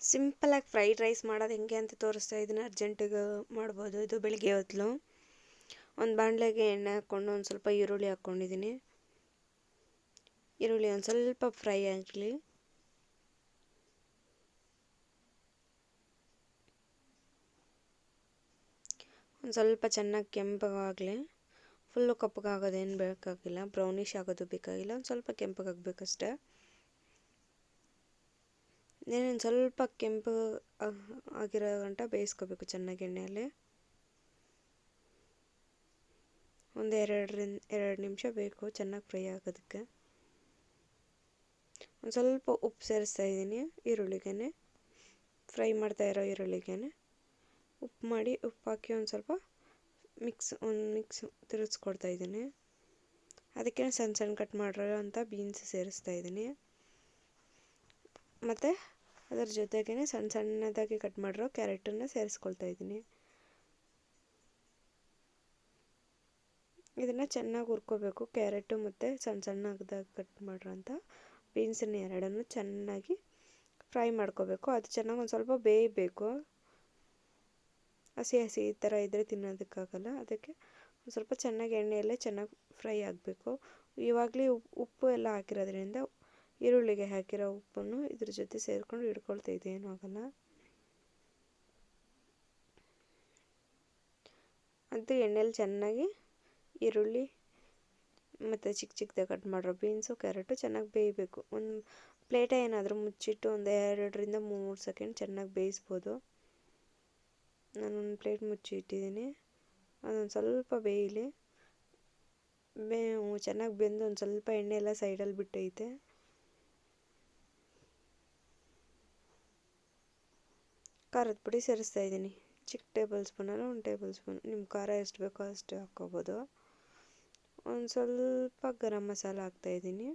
ಸಿಂಪಲಾಗಿ fried rice ಮಾಡೋದು ಹೆಂಗೆ ಅಂತ ತೋರಿಸ್ತಾ ಇದ್ದೀನಿ. ಅರ್ಜೆಂಟಿಗೆ ಮಾಡ್ಬೋದು. ಇದು ಬೆಳಿಗ್ಗೆ ಹೊತ್ತು ಒಂದು ಬಾಣಲೆಗೆ ಎಣ್ಣೆ ಹಾಕ್ಕೊಂಡು ಒಂದು ಸ್ವಲ್ಪ ಈರುಳ್ಳಿ ಹಾಕ್ಕೊಂಡಿದ್ದೀನಿ. ಈರುಳ್ಳಿ ಒಂದು ಸ್ವಲ್ಪ ಫ್ರೈ ಆಗಲಿ. ಒಂದು ಸ್ವಲ್ಪ ಚೆನ್ನಾಗಿ ಕೆಂಪಗಾಗಲಿ. ಫುಲ್ಲು ಕಪ್ಪಗಾಗೋದೇನು ಬೇಕಾಗಿಲ್ಲ, ಬ್ರೌನಿಷ್ ಆಗೋದು ಬೇಕಾಗಿಲ್ಲ, ಒಂದು ಸ್ವಲ್ಪ ಕೆಂಪಗಾಗಬೇಕಷ್ಟೆ. ಇನ್ನೇನು ಸ್ವಲ್ಪ ಕೆಂಪು ಆಗಿರೋ ಗಂಟ ಬೇಯಿಸ್ಕೋಬೇಕು ಚೆನ್ನಾಗಿ ಎಣ್ಣೆಯಲ್ಲಿ. ಒಂದು 2 ನಿಮಿಷ ಬೇಕು ಚೆನ್ನಾಗಿ ಫ್ರೈ ಆಗೋದಕ್ಕೆ. ಒಂದು ಸ್ವಲ್ಪ ಉಪ್ಪು ಸೇರಿಸ್ತಾ ಇದ್ದೀನಿ ಈರುಳ್ಳಿಗೆ, ಫ್ರೈ ಮಾಡ್ತಾ ಇರೋ ಈರುಳ್ಳಿಗೆ ಉಪ್ಪು ಹಾಕಿ ಒಂದು ಸ್ವಲ್ಪ ಮಿಕ್ಸ್ ತಿರುಗಿಸ್ಕೊಡ್ತಾ ಇದ್ದೀನಿ. ಅದಕ್ಕೆ ಸಣ್ಣ ಸಣ್ಣ ಕಟ್ ಮಾಡಿರೋ ಅಂಥ ಬೀನ್ಸ್ ಸೇರಿಸ್ತಾ ಇದ್ದೀನಿ. ಮತ್ತು ಅದರ ಜೊತೆಗೇ ಸಣ್ಣ ಸಣ್ಣದಾಗಿ ಕಟ್ ಮಾಡಿರೋ ಕ್ಯಾರೆಟನ್ನು ಸೇರಿಸ್ಕೊಳ್ತಾ ಇದ್ದೀನಿ. ಇದನ್ನು ಚೆನ್ನಾಗಿ ಹುರ್ಕೋಬೇಕು. ಕ್ಯಾರೆಟು ಮತ್ತು ಸಣ್ಣ ಸಣ್ಣದಾಗಿ ಕಟ್ ಮಾಡಿರೋಂಥ ಬೀನ್ಸನ್ನು ಎರಡನ್ನೂ ಚೆನ್ನಾಗಿ ಫ್ರೈ ಮಾಡ್ಕೋಬೇಕು. ಅದು ಚೆನ್ನಾಗಿ ಒಂದು ಸ್ವಲ್ಪ ಬೇಯಬೇಕು. ಹಸಿ ಈ ಥರ ಇದ್ದರೆ ತಿನ್ನೋದಕ್ಕಾಗಲ್ಲ. ಅದಕ್ಕೆ ಒಂದು ಸ್ವಲ್ಪ ಚೆನ್ನಾಗಿ ಎಣ್ಣೆಯಲ್ಲೇ ಚೆನ್ನಾಗಿ ಫ್ರೈ ಆಗಬೇಕು. ಇವಾಗಲೇ ಉಪ್ಪು ಎಲ್ಲ ಹಾಕಿರೋದ್ರಿಂದ ಈರುಳ್ಳಿಗೆ ಹಾಕಿರೋ ಉಪ್ಪನ್ನು ಇದ್ರ ಜೊತೆ ಸೇರಿಕೊಂಡು ಹಿಡ್ಕೊಳ್ತಾ ಇದೆ, ಏನೂ ಆಗೋಲ್ಲ. ಅದು ಎಣ್ಣೆಲಿ ಚೆನ್ನಾಗಿ ಈರುಳ್ಳಿ ಮತ್ತು ಚಿಕ್ಕ ಚಿಕ್ಕದಾಗಿ ಕಟ್ ಮಾಡಿರೋ ಬೀನ್ಸು ಕ್ಯಾರೆಟು ಚೆನ್ನಾಗಿ ಬೇಯಬೇಕು. ಒಂದು ಪ್ಲೇಟ ಏನಾದರೂ ಮುಚ್ಚಿಟ್ಟು ಒಂದು 2-3 ಸೆಕೆಂಡ್ ಚೆನ್ನಾಗಿ ಬೇಯಿಸ್ಬೋದು. ನಾನೊಂದು ಪ್ಲೇಟ್ ಮುಚ್ಚಿ ಇಟ್ಟಿದ್ದೀನಿ. ಅದೊಂದು ಸ್ವಲ್ಪ ಬೇಯಲಿ. ಚೆನ್ನಾಗಿ ಬೆಂದು ಒಂದು ಸ್ವಲ್ಪ ಎಣ್ಣೆ ಎಲ್ಲ ಸೈಡಲ್ಲಿ ಬಿಟ್ಟೈತೆ. ಖಾರದ ಪುಡಿ ಸೇರಿಸ್ತಾ ಇದ್ದೀನಿ. ಚಿಕ್ಕ ಟೇಬಲ್ ಸ್ಪೂನಲ್ಲಿ 1 ಟೇಬಲ್ ಸ್ಪೂನ್. ನಿಮ್ಮ ಖಾರ ಎಷ್ಟು ಬೇಕೋ ಅಷ್ಟು ಹಾಕ್ಕೋಬೋದು. ಒಂದು ಸ್ವಲ್ಪ ಗರಂ ಮಸಾಲ ಹಾಕ್ತಾಯಿದ್ದೀನಿ.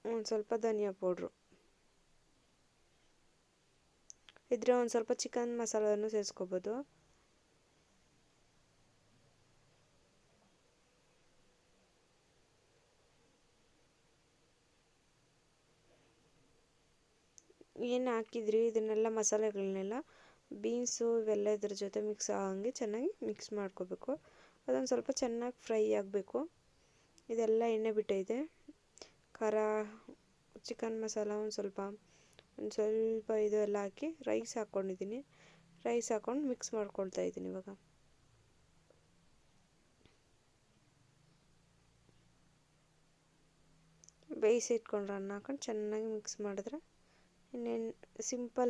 ಒಂದು ಸ್ವಲ್ಪ ಧನಿಯಾ ಪೌಡ್ರು ಇದ್ರೆ ಒಂದು ಸ್ವಲ್ಪ ಚಿಕನ್ ಮಸಾಲನ್ನು ಸೇರಿಸ್ಕೋಬೋದು. ಏನು ಹಾಕಿದ್ರಿ ಇದನ್ನೆಲ್ಲ ಮಸಾಲೆಗಳನ್ನೆಲ್ಲ ಬೀನ್ಸು ಇವೆಲ್ಲ ಇದ್ರ ಜೊತೆ ಮಿಕ್ಸ್ ಆಗಂಗೆ ಚೆನ್ನಾಗಿ ಮಿಕ್ಸ್ ಮಾಡ್ಕೋಬೇಕು. ಅದೊಂದು ಸ್ವಲ್ಪ ಚೆನ್ನಾಗಿ ಫ್ರೈ ಆಗಬೇಕು. ಇದೆಲ್ಲ ಎಣ್ಣೆ ಬಿಟ್ಟೈತೆ. ಖಾರ, ಚಿಕನ್ ಮಸಾಲ ಒಂದು ಸ್ವಲ್ಪ ಇದು ಎಲ್ಲ ಹಾಕಿ ರೈಸ್ ಹಾಕ್ಕೊಂಡಿದ್ದೀನಿ. ರೈಸ್ ಹಾಕ್ಕೊಂಡು ಮಿಕ್ಸ್ ಮಾಡ್ಕೊಳ್ತಾ ಇದ್ದೀನಿ. ಇವಾಗ ಬೇಯಿಸಿ ಇಟ್ಕೊಂಡ್ರೆ ಅನ್ನ ಹಾಕೊಂಡು ಚೆನ್ನಾಗಿ ಮಿಕ್ಸ್ ಮಾಡಿದ್ರೆ ಇನ್ನೇನು ಸಿಂಪಲ್